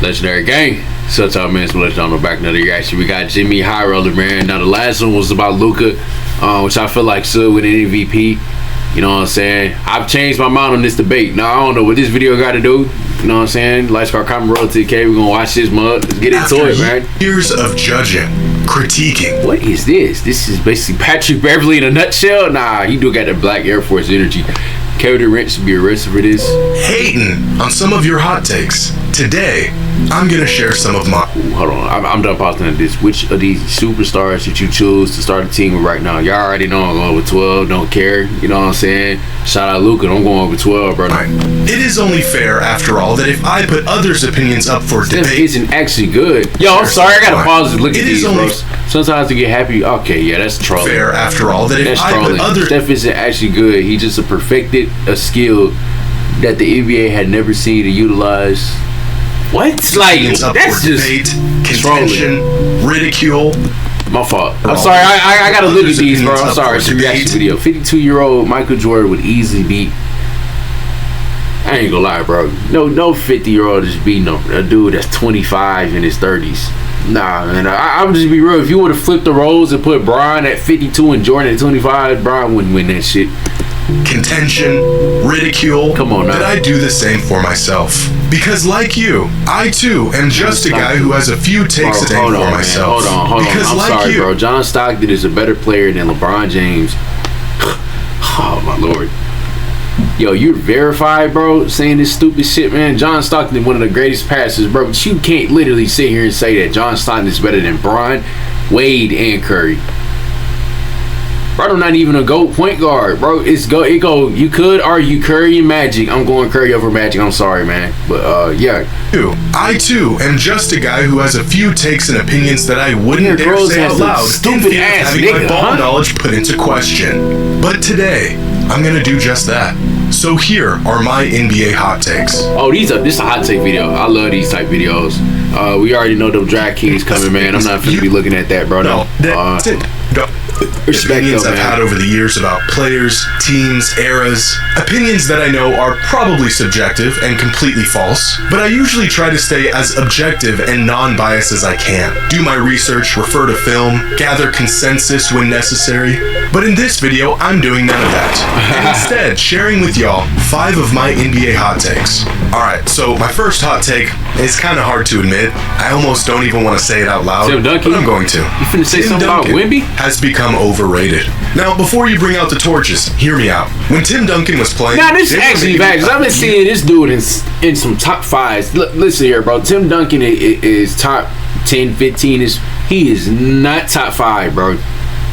Legendary gang. So y'all, man, so let's y'all know back another reaction. We got JxmyHighRoller, man. Now the last one was about Luka, which I feel like should win an MVP. You know what I'm saying? I've changed my mind on this debate. Now I don't know what this video got to do. You know what I'm saying? Like, scar, comment, roll to the K. We're gonna watch this mug. Let's get into it, man. Years of judging, critiquing. What is this? This is basically Patrick Beverly in a nutshell. Nah, he do got that black Air Force energy. Kevin Durant should be arrested for this. Hating on some of your hot takes. Today, I'm gonna share some of mine. Hold on, I'm done pausing at this. Which of these superstars should you choose to start a team with right now? Y'all already know I'm going with 12. Don't care. You know what I'm saying? Shout out Luka. I'm going with 12, bro. It is only fair, after all, that if I put others' opinions up for debate, isn't actually good. Yo, I'm sorry. I gotta pause and look at these, bro. Sometimes to get happy. Okay, yeah, that's trolling. Fair, after all, that if I put others, Steph isn't actually good. He just perfected a skill that the NBA had never seen to utilize. What? Like, that's just debate, contention, ridicule. My fault. I'm sorry. I gotta look at these, bro. I'm sorry. It's a reaction video. 52-year-old Michael Jordan would easily beat. I ain't gonna lie, bro. No 50-year-old is beating a dude that's 25 in his 30s. Nah, man. I'm just be real. If you would have flipped the roles and put Bron at 52 and Jordan at 25, Bron wouldn't win that shit. Contention, ridicule. Come on now. That I do the same for myself. Because like you, I too am just a guy who has a few takes for myself. Hold on. Because I'm sorry, bro. John Stockton is a better player than LeBron James. Oh my lord. Yo, you're verified, bro, saying this stupid shit, man. John Stockton, one of the greatest passers, bro. But you can't literally sit here and say that John Stockton is better than Bron, Wade, and Curry. Bro, I'm not even a GOAT point guard, bro. You could argue Curry and Magic. I'm going Curry over Magic. I'm sorry, man. But, yeah. I, too, am just a guy who has a few takes and opinions that I wouldn't dare say out loud in fear of having my ball knowledge put into question. But today, I'm going to do just that. So here are my NBA hot takes. Oh, this is a hot take video. I love these type videos. We already know the DraftKings coming, man. I'm not gonna be looking at that, bro. No, that's it. Opinions I've had over the years about players, teams, eras. Opinions that I know are probably subjective and completely false, but I usually try to stay as objective and non-biased as I can. Do my research, refer to film, gather consensus when necessary. But in this video, I'm doing none of that. And instead, sharing with y'all 5 of my NBA hot takes. Alright, so my first hot take is kind of hard to admit. I almost don't even want to say it out loud, Tim Duncan? but I'm going to. You finna say something about Wemby? Has become overrated. Now, before you bring out the torches, hear me out. When Tim Duncan was playing... Now, this is actually bad, because I've been seeing this dude in some top 5s. Listen here, bro. Tim Duncan is top 10, 15. He is not top 5, bro.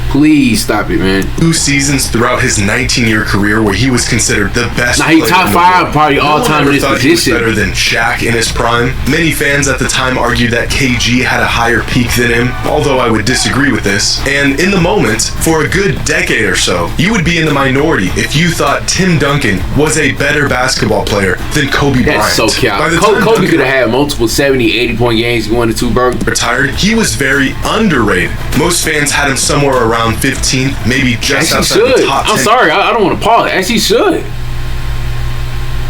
Please stop it, man. 2 seasons throughout his 19-year career where he was considered the best player in the world. Top 5 probably all time in this position. He was better than Shaq in his prime. Many fans at the time argued that KG had a higher peak than him, although I would disagree with this. And in the moment, for a good decade or so, you would be in the minority if you thought Tim Duncan was a better basketball player than Kobe Bryant. That's so cute. Kobe could have had multiple 70, 80-point games going to 2, bro. Retired, he was very underrated. Most fans had him somewhere around 15th, maybe just outside the top 10. I'm sorry, I don't want to pause. As he should.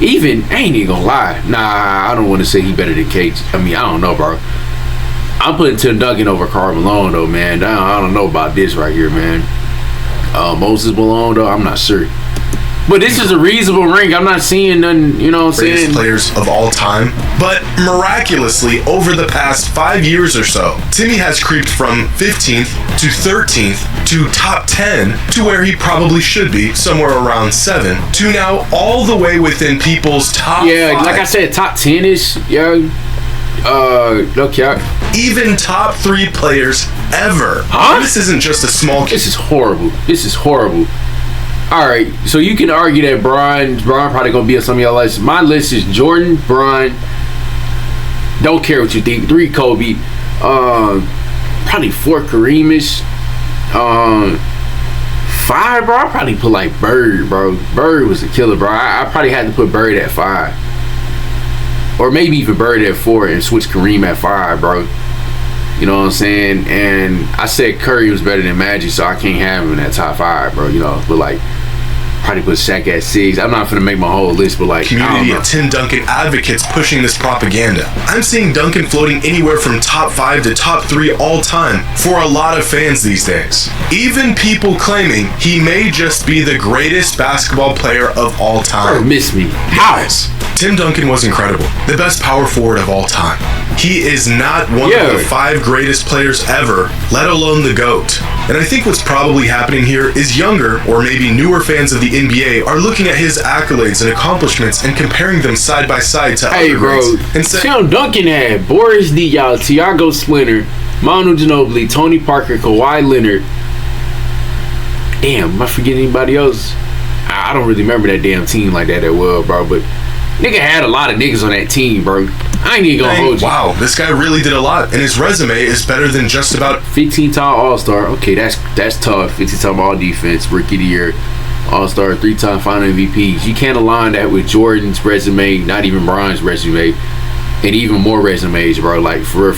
Even, I ain't even gonna lie. Nah, I don't want to say he better than KG. I mean, I don't know, bro. I'm putting Tim Duncan over Karl Malone, though, man. I don't know about this right here, man. Moses Malone, though, I'm not sure. But this is a reasonable rank. I'm not seeing nothing, you know what I'm saying? Players of all time. But miraculously, over the past 5 years or so, Timmy has creeped from 15th to 13th to top 10 to where he probably should be, somewhere around 7, to now all the way within people's top 5. Like I said, top 10-ish, okay. Even top 3 players ever. Huh? This isn't just a small... This is horrible. Alright, so you can argue that Bron probably gonna be on some of y'all lists. My list is Jordan, Bron, don't care what you think, 3 Kobe, probably 4 Kareem-ish, 5, bro, I probably put like Bird, bro. Bird was a killer, bro. I probably had to put Bird at 5. Or maybe even Bird at 4 and switch Kareem at 5, bro. You know what I'm saying? And I said Curry was better than Magic, so I can't have him in that top 5, bro. You know, but like probably put Shaq at 6. I'm not gonna make my whole list, but like Community of Tim Duncan advocates pushing this propaganda. I'm seeing Duncan floating anywhere from top 5 to top 3 all time for a lot of fans these days. Even people claiming he may just be the greatest basketball player of all time. Bro, miss me. How? Guys, Tim Duncan was incredible. The best power forward of all time. He is not one of the 5 greatest players ever, let alone the GOAT. And I think what's probably happening here is younger, or maybe newer fans of the NBA are looking at his accolades and accomplishments and comparing them side by side to other greats. And Tim Duncan had Boris Diaw, Thiago Splinter, Manu Ginobili, Tony Parker, Kawhi Leonard. Damn, am I forgetting anybody else? I don't really remember that damn team like that well, bro, but nigga had a lot of niggas on that team, bro. I ain't even gonna hold you. Wow, this guy really did a lot, and his resume is better than just about 15-time All-Star. Okay, that's tough. 15-time All-Defense, Rookie of the Year, All-Star, 3-time Final MVPs. You can't align that with Jordan's resume, not even Bron's resume, and even more resumes, bro. Like for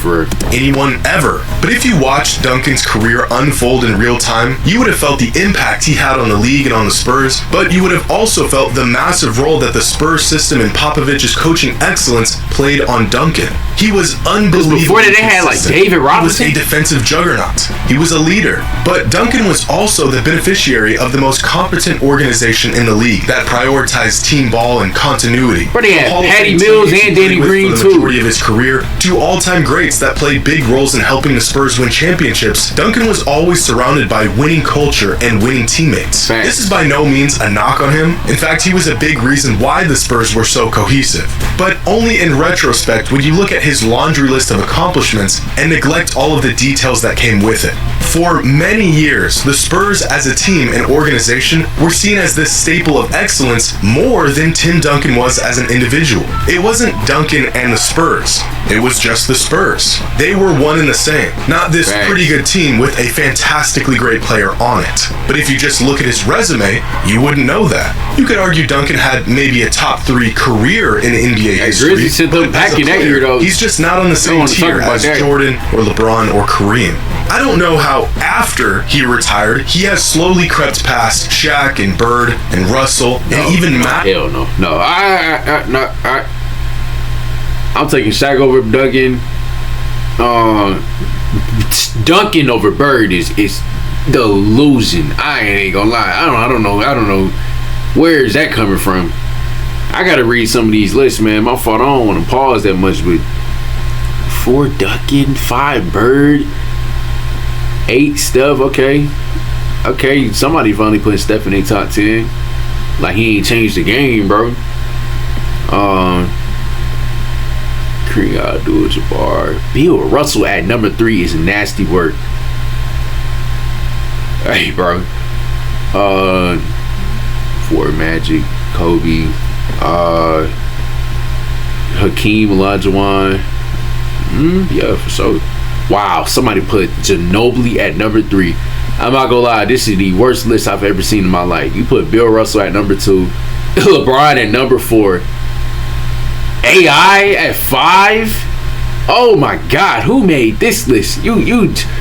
anyone ever. But if you watched Duncan's career unfold in real time, you would have felt the impact he had on the league and on the Spurs, but you would have also felt the massive role that the Spurs system and Popovich's coaching excellence played on Duncan. He was unbelievable. Before that, they had like David Robinson. He was a defensive juggernaut. He was a leader. But Duncan was also the beneficiary of the most competent organization in the league that prioritized team ball and continuity. But they had Patty Mills and Danny Green too. Of his career, 2 all-time greats that played big roles in helping the Spurs win championships. Duncan was always surrounded by winning culture and winning teammates. This is by no means a knock on him. In fact, he was a big reason why the Spurs were so cohesive. But only in retrospect would you look at his laundry list of accomplishments and neglect all of the details that came with it. For many years, the Spurs as a team and organization were seen as this staple of excellence more than Tim Duncan was as an individual. It wasn't Duncan and the Spurs. It was just the Spurs. They were one and the same. Not this pretty good team with a fantastically great player on it. But if you just look at his resume, you wouldn't know that. You could argue Duncan had maybe a top 3 career in NBA history. But as a player, he's just not on the same tier as Jordan or LeBron or Kareem. I don't know how after he retired, he has slowly crept past Shaq and Bird and Russell and even Matt. Hell no. No. I'm taking Shaq over Duncan. Duncan over Bird is delusion. I ain't gonna lie. I don't know. Where is that coming from? I gotta read some of these lists, man. My fault. I don't want to pause that much, but 4 Duncan, 5 Bird, 8 Steph. Okay. Somebody finally put Steph in their top 10. Like he ain't changed the game, bro. Kareem Abdul-Jabbar. Bill Russell at number 3 is nasty work. Hey, bro. 4 Magic, Kobe, Hakeem Olajuwon. Yeah, for sure. Wow, somebody put Ginobili at number 3. I'm not gonna lie, this is the worst list I've ever seen in my life. You put Bill Russell at number 2, LeBron at number 4, AI at 5. Oh my God, who made this list? You.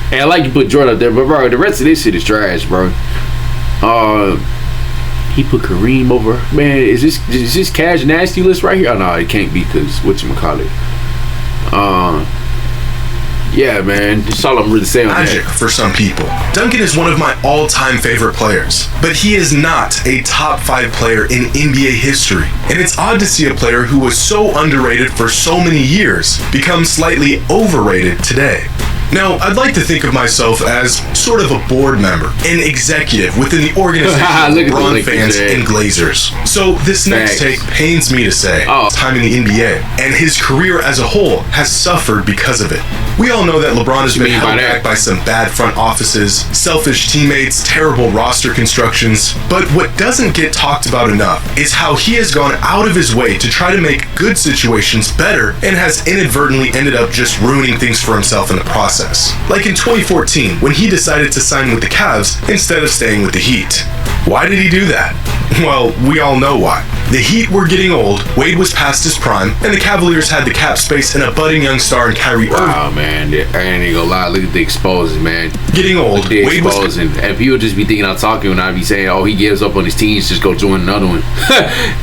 And I like you put Jordan up there, but bro, the rest of this shit is trash, bro. He put Kareem over. Man, is this Cash Nasty list right here? Oh no, it can't be because whatchamacallit. Yeah, man, that's all I'm really saying. Magic for some people. Duncan is one of my all-time favorite players, but he is not a top 5 player in NBA history. And it's odd to see a player who was so underrated for so many years become slightly overrated today. Now, I'd like to think of myself as sort of a board member, an executive within the organization of LeBron fans and Glazers. So this next take pains me to say, time in the NBA, and his career as a whole has suffered because of it. We all know that LeBron has been held back by some bad front offices, selfish teammates, terrible roster constructions, but what doesn't get talked about enough is how he has gone out of his way to try to make good situations better and has inadvertently ended up just ruining things for himself in the process. Like in 2014, when he decided to sign with the Cavs instead of staying with the Heat. Why did he do that? Well, we all know why. The Heat were getting old, Wade was past his prime, and the Cavaliers had the cap space and a budding young star in Kyrie Irving. Wow, man, I ain't gonna lie. Look at the exposing, man. Getting old, The Wade was... exposing. And people just be thinking I'm talking when I be saying, oh, he gives up on his teams, just go join another one.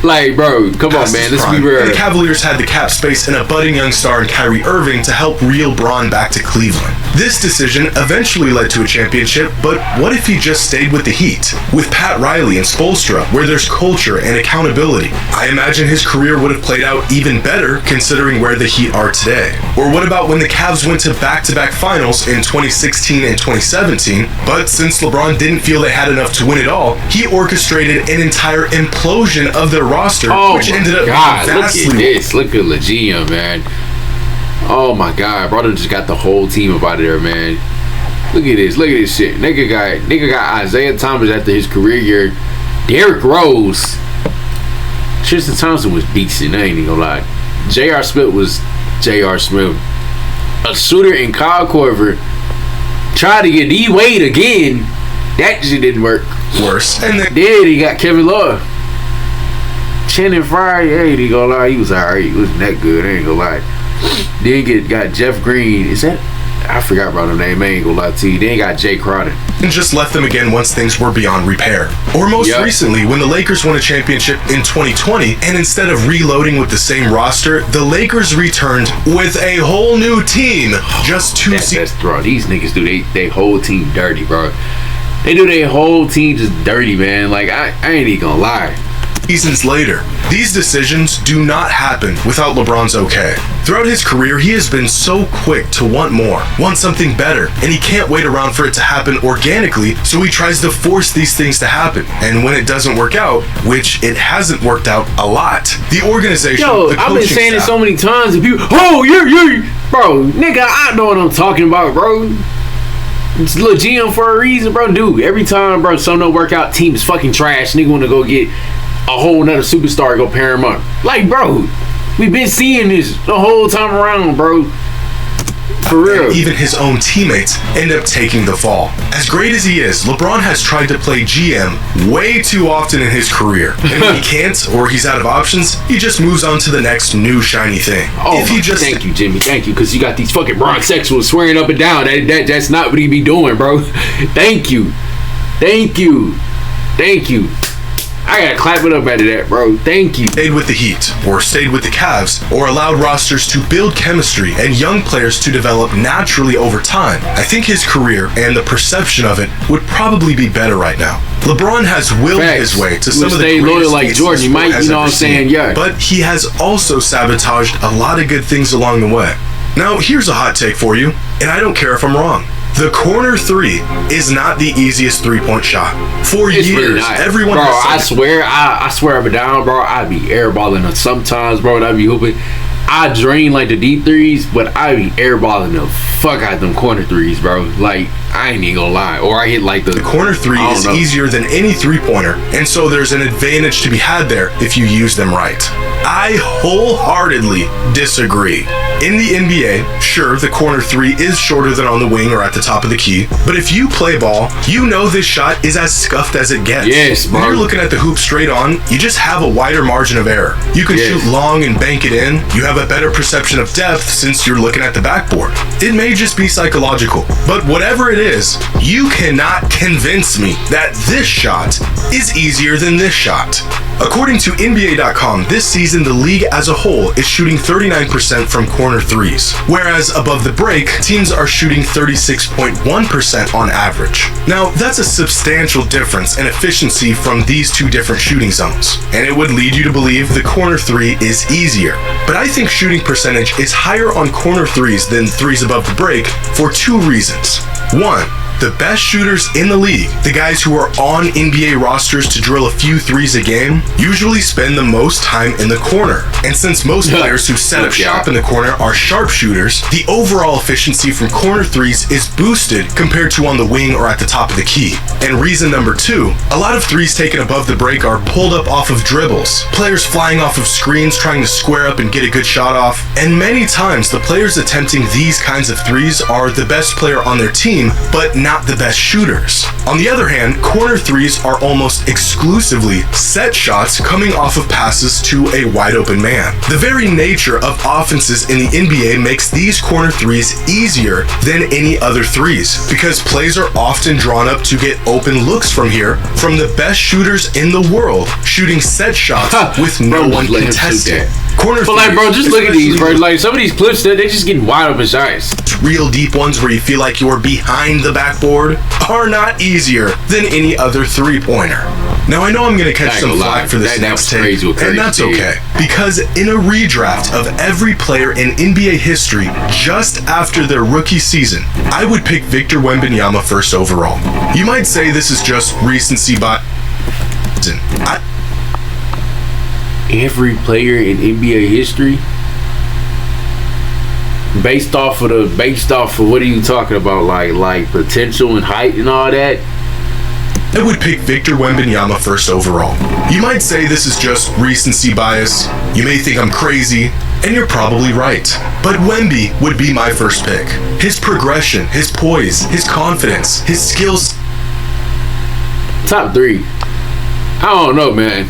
Like, bro, come on, man. Let's be real. And the Cavaliers had the cap space and a budding young star in Kyrie Irving to help reel Bron back to Cleveland. This decision eventually led to a championship, but what if he just stayed with the Heat? With Pat Riley and Spoelstra, where there's culture and accountability. I imagine his career would have played out even better considering where the Heat are today. Or what about when the Cavs went to back-to-back finals in 2016 and 2017, but since LeBron didn't feel they had enough to win it all, he orchestrated an entire implosion of their roster, which ended up being vastly... Look at this. Look at LeGion, man. Oh my God, brother just got the whole team up out of there, man. Look at this. Look at this shit. Nigga got Isaiah Thomas after his career year. Derrick Rose. Tristan Thompson was decent, I ain't even gonna lie. J.R. Smith was J.R. Smith. A shooter in Kyle Korver tried to get D-Wade again. That shit didn't work. Worse. And then he got Kevin Love. Channing Frye, I ain't even gonna lie, he was alright. He wasn't that good, I ain't gonna lie. Then got Jeff Green. Is that? I forgot about his name. I ain't gonna lie to you. Then got Jay Crowder. And just left them again once things were beyond repair. Or most recently, when the Lakers won a championship in 2020, and instead of reloading with the same roster, the Lakers returned with a whole new team. Just two seasons. Bro, these niggas do they whole team dirty, bro. They do their whole team just dirty, man. Like, I ain't even gonna lie. Seasons later, these decisions do not happen without LeBron's okay. Throughout his career, he has been so quick to want more, want something better, and he can't wait around for it to happen organically, so he tries to force these things to happen. And when it doesn't work out, which it hasn't worked out a lot, the organization, the coaching I've been saying staff, it so many times, and people, you're, bro, nigga, I know what I'm talking about, bro. It's LeGion for a reason, bro. Dude, every time, bro, something don't work out, team is fucking trash. Nigga want to go get a whole nother superstar, go pair him up. Like, bro, we've been seeing this the whole time around, bro. For real. And even his own teammates end up taking the fall. As great as he is, LeBron has tried to play GM way too often in his career. And when he can't, or he's out of options, he just moves on to the next new shiny thing. Thank you, Jimmy. Thank you, because you got these fucking Bronxexuals swearing up and down. That's not what he be doing, bro. Thank you. I gotta clap it up out of that, bro. Thank you. Stayed with the Heat, or stayed with the Cavs, or allowed rosters to build chemistry and young players to develop naturally over time, I think his career and the perception of it would probably be better right now. LeBron has willed his way to some of the stay greatest loyal like Jordan. You might, you know what I'm saying? Yeah. But he has also sabotaged a lot of good things along the way. Now, here's a hot take for you, and I don't care if I'm wrong. The corner three is not the easiest three-point shot. For years, really everyone bro, has said I swear up and down, bro. I be airballing them sometimes, bro, and I be hooping. I drain like the deep threes, but I be airballing the fuck out them corner threes, bro. Like, I ain't even gonna lie. Or I hit like the corner three is easier than any three-pointer, and so there's an advantage to be had there if you use them right. I wholeheartedly disagree. In the NBA, sure, the corner three is shorter than on the wing or at the top of the key, but if you play ball, you know this shot is as scuffed as it gets. Yes, bro. When you're looking at the hoop straight on, you just have a wider margin of error. You can shoot long and bank it in. You have a better perception of depth since you're looking at the backboard. It may just be psychological, but whatever it is, you cannot convince me that this shot is easier than this shot. According to NBA.com, this season the league as a whole is shooting 39% from corner threes, whereas above the break, teams are shooting 36.1% on average. Now, that's a substantial difference in efficiency from these two different shooting zones, and it would lead you to believe the corner three is easier. But I think shooting percentage is higher on corner threes than threes above the break for two reasons. One, the best shooters in the league, the guys who are on NBA rosters to drill a few threes a game, usually spend the most time in the corner. And since most players who set up shop in the corner are sharpshooters, the overall efficiency from corner threes is boosted compared to on the wing or at the top of the key. And reason number two, a lot of threes taken above the break are pulled up off of dribbles, players flying off of screens trying to square up and get a good shot off, and many times the players attempting these kinds of threes are the best player on their team, but not not the best shooters. On the other hand, corner threes are almost exclusively set shots coming off of passes to a wide open man. The very nature of offenses in the NBA makes these corner threes easier than any other threes, because plays are often drawn up to get open looks from here from the best shooters in the world, shooting set shots with no one contesting. Corner but like, bro, just look at these, bro. Like, some of these clips, they're just getting wide open shots. Real deep ones where you feel like you're behind the backboard are not easier than any other three-pointer. Now, I know I'm going to catch some flack for this next take, and that's okay. Because in a redraft of every player in NBA history just after their rookie season, I would pick Victor Wembanyama first overall. You might say this is just recency bias. Every player in NBA history, based off of what are you talking about, like potential and height and all that? I would pick Victor Wembanyama first overall. You might say this is just recency bias. You may think I'm crazy, and you're probably right. But Wemby would be my first pick. His progression, his poise, his confidence, his skills. Top 3. I don't know, man.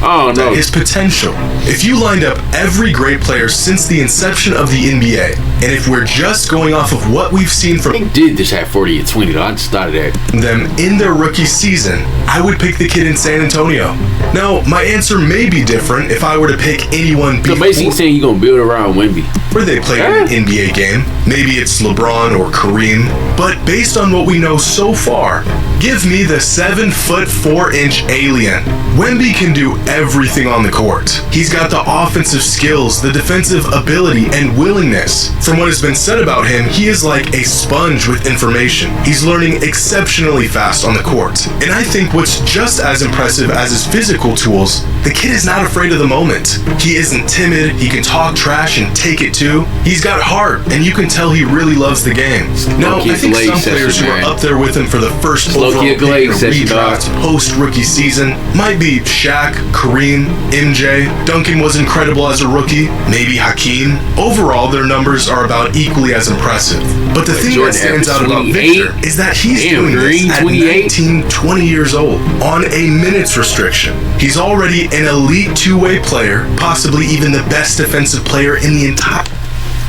Oh no. His potential. If you lined up every great player since the inception of the NBA, and if we're just going off of what we've seen from they did just have 40 and 20 though. I just started at them in their rookie season, I would pick the kid in San Antonio. Now, my answer may be different if I were to pick anyone before. So basically saying you're gonna build around Wemby. Where they played an NBA game. Maybe it's LeBron or Kareem. But based on what we know so far, give me the 7'4" alien. Wemby can do everything on the court. He's got the offensive skills, the defensive ability, and willingness. From what has been said about him, he is like a sponge with information. He's learning exceptionally fast on the court. And I think what's just as impressive as his physical tools, the kid is not afraid of the moment. He isn't timid, he can talk trash and take it too. He's got heart, and you can tell he really loves the game. Now, I think some players who are up there with him for the first overall pick in a redraft post-rookie season might be Shaq, Kareem, MJ. Duncan was incredible as a rookie. Maybe Hakeem. Overall, their numbers are about equally as impressive. But the thing that stands out about Victor is that he's doing this at 19, 20 years old on a minutes restriction. He's already an elite two-way player, possibly even the best defensive player in the entire...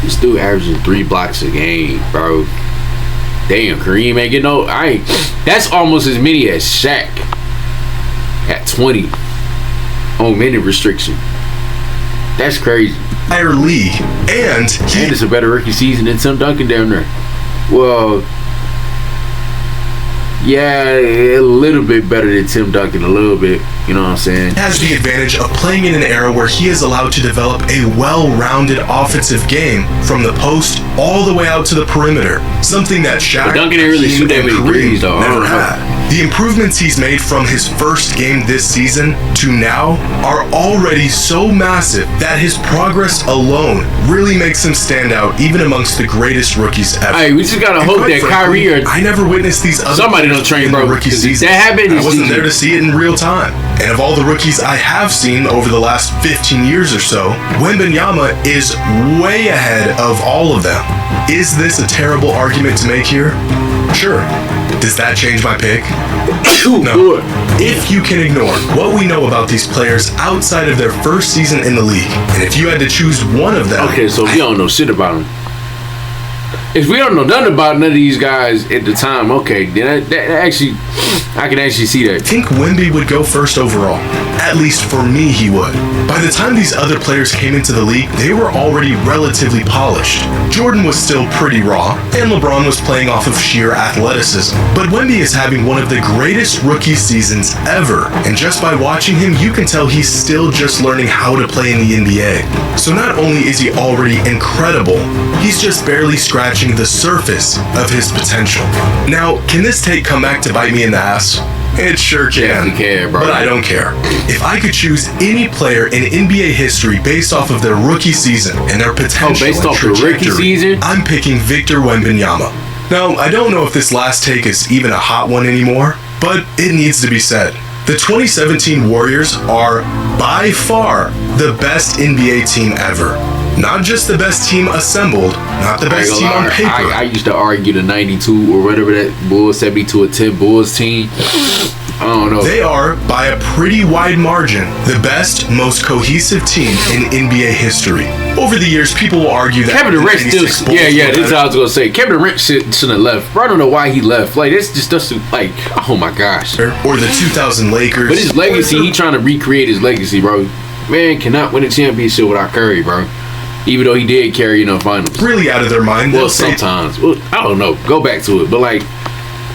This dude averaging 3 blocks a game, bro. Damn, Kareem ain't getting no... That's almost as many as Shaq at 20 on minute restriction. That's crazy. Entire league, and it's a better rookie season than Tim Duncan down there. Well, yeah, a little bit better than Tim Duncan, a little bit. You know what I'm saying? Has the advantage of playing in an era where he is allowed to develop a well-rounded offensive game from the post all the way out to the perimeter. Something that Shaq, Duncan didn't really shoot that many threes, though. Never had. The improvements he's made from his first game this season to now are already so massive that his progress alone really makes him stand out even amongst the greatest rookies ever. Hey, we just gotta hope that Kyrie or I never witnessed these other somebody don't train, bro. Rookie season. That happened. I wasn't there to see it in real time. And of all the rookies I have seen over the last 15 years or so, Wembanyama is way ahead of all of them. Is this a terrible argument to make here? Sure. Does that change my pick? No. If you can ignore what we know about these players outside of their first season in the league, and if you had to choose one of them... Okay, so we don't know shit about them. If we don't know nothing about none of these guys at the time, okay, then that actually, I can actually see that. I think Wemby would go first overall. At least for me, he would. By the time these other players came into the league, they were already relatively polished. Jordan was still pretty raw, and LeBron was playing off of sheer athleticism. But Wemby is having one of the greatest rookie seasons ever, and just by watching him, you can tell he's still just learning how to play in the NBA. So not only is he already incredible, he's just barely scratching the surface of his potential. Now, can this take come back to bite me in the ass? It sure can, but I don't care. If I could choose any player in NBA history based off of their rookie season and their potential based and off the rookie season, I'm picking Victor Wembanyama. Now, I don't know if this last take is even a hot one anymore, but it needs to be said. The 2017 Warriors are by far the best NBA team ever. Not just the best team assembled, not the best team on paper. I used to argue the 92 or whatever that Bulls 72-10 Bulls team. I don't know. They are, by a pretty wide margin, the best, most cohesive team in NBA history. Over the years, people will argue that Kevin Durant still, this is what I was gonna say. Kevin Durant shouldn't have left. Bro, I don't know why he left. Like, this just doesn't, like, oh my gosh. Or the 2000 Lakers. But his legacy, he trying to recreate his legacy, bro. Man cannot win a championship without Curry, bro. Even though he did carry in the finals. Really out of their mind. Well, sometimes. Well, I don't know. Go back to it. But, like,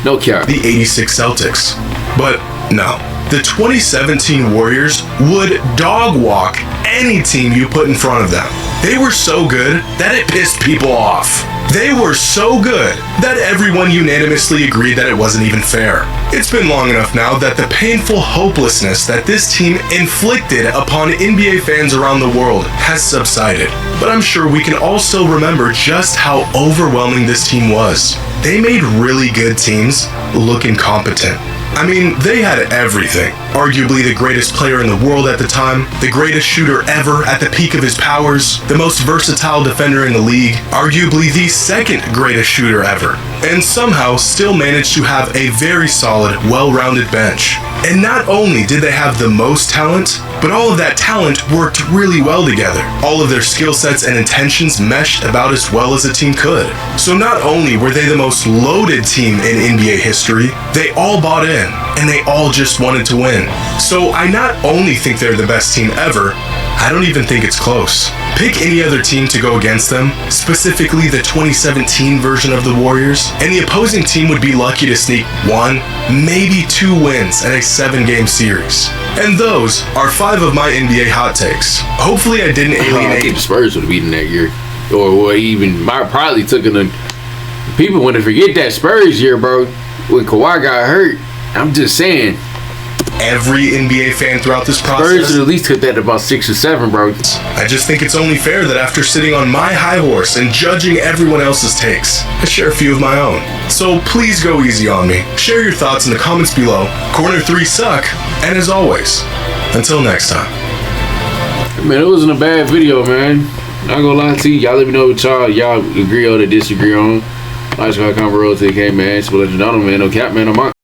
no cap. The 86 Celtics. But no. The 2017 Warriors would dog walk any team you put in front of them. They were so good that it pissed people off. They were so good that everyone unanimously agreed that it wasn't even fair. It's been long enough now that the painful hopelessness that this team inflicted upon NBA fans around the world has subsided. But I'm sure we can also remember just how overwhelming this team was. They made really good teams look incompetent. I mean, they had everything. Arguably the greatest player in the world at the time, the greatest shooter ever at the peak of his powers, the most versatile defender in the league, arguably the second greatest shooter ever, and somehow still managed to have a very solid, well-rounded bench. And not only did they have the most talent, but all of that talent worked really well together. All of their skill sets and intentions meshed about as well as a team could. So not only were they the most loaded team in NBA history, they all bought in, and they all just wanted to win. So I not only think they're the best team ever, I don't even think it's close. Pick any other team to go against them, specifically the 2017 version of the Warriors, and the opposing team would be lucky to sneak 1, maybe 2 wins in a 7-game series. And those are 5 of my NBA hot takes. Hopefully I didn't alienate. I think the Spurs would have beaten that year. Or even probably took it. People want to forget that Spurs year, bro, when Kawhi got hurt. I'm just saying. Every NBA fan throughout this process. Spurs should at least took that to about 6 or 7, bro. I just think it's only fair that after sitting on my high horse and judging everyone else's takes, I share a few of my own. So please go easy on me. Share your thoughts in the comments below. Corner 3 suck. And as always, until next time. Man, it wasn't a bad video, man. Not gonna lie to you. Y'all let me know what y'all agree on or disagree on. Like, comment, roll, TK, man. So let you know, man. No cap, man. I'm out.